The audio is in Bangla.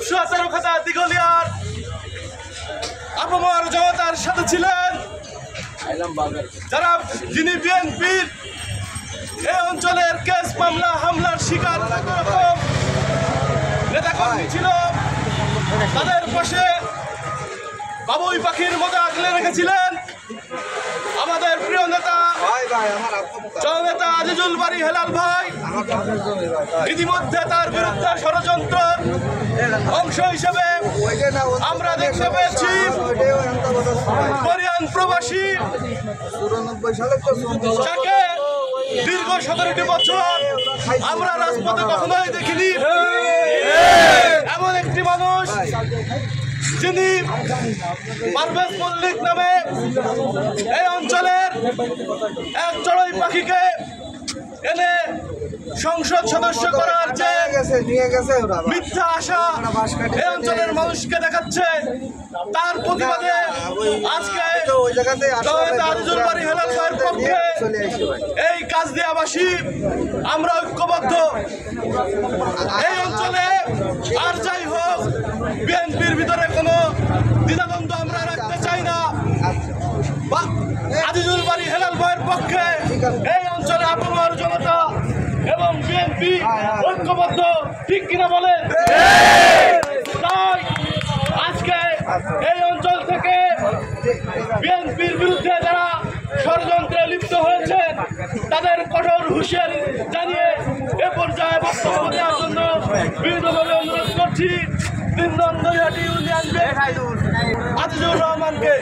রূপসা চারুখাতা দিঘলিয়ার আপামর জনতার সাথে ছিলেন যারা যিনি বিএনপির এই অঞ্চলের কেস মামলা হামলার শিকার নেতাকর্মী ছিল, তাদের পাশে বাবুই পাখির মতো আগলে রেখেছিলেন আমাদের প্রিয় নেতা জননেতা আজিজুল বারী হেলাল ভাই। ইতিমধ্যে তার বিরুদ্ধে ষড়যন্ত্রের অংশ হিসেবে আমরা দেখতে পেয়েছি কোরিয়ান প্রবাসী যাকে দীর্ঘ 17টি বছর আমরা রাজপথে কখনোই দেখিনি এমন একটি মানুষ যিনি পারভেজ মল্লিক নামে এই অঞ্চলের এক চড়ুই পাখিকে এনে সংসদ সদস্য করার যে মিথ্যা আশা এই অঞ্চলের মানুষকে দেখাচ্ছে, তার প্রতিবাদে আজকে আজিজুল বারী হেলাল ভাইয়ের পক্ষে এই কাজদিয়াবাসী আমরা ঐক্যবদ্ধ। এই অঞ্চলে আর যাই হোক বিএনপির ভিতরে কোনো দ্বিধাদ্বন্দ্ব আমরা রাখতে চাই না। আজিজুল বারী হেলাল ভাইয়ের পক্ষে এই অঞ্চলে আপামর জনতা এবং বিএনপি ঐক্যবদ্ধ, ঠিক কিনা বলেন? তাই আজকে এই অঞ্চল থেকে বিএনপির বিরুদ্ধে যারা ষড়যন্ত্রে লিপ্ত হয়েছে তাদের কঠোর হুঁশিয়ারি জানিয়ে এ পর্যায়ে বক্তব্য দেওয়ার জন্য বিনীতভাবে অনুরোধ করছি 3 নং দৈহাটি ইউনিয়ন আজিজুর রহমানকে।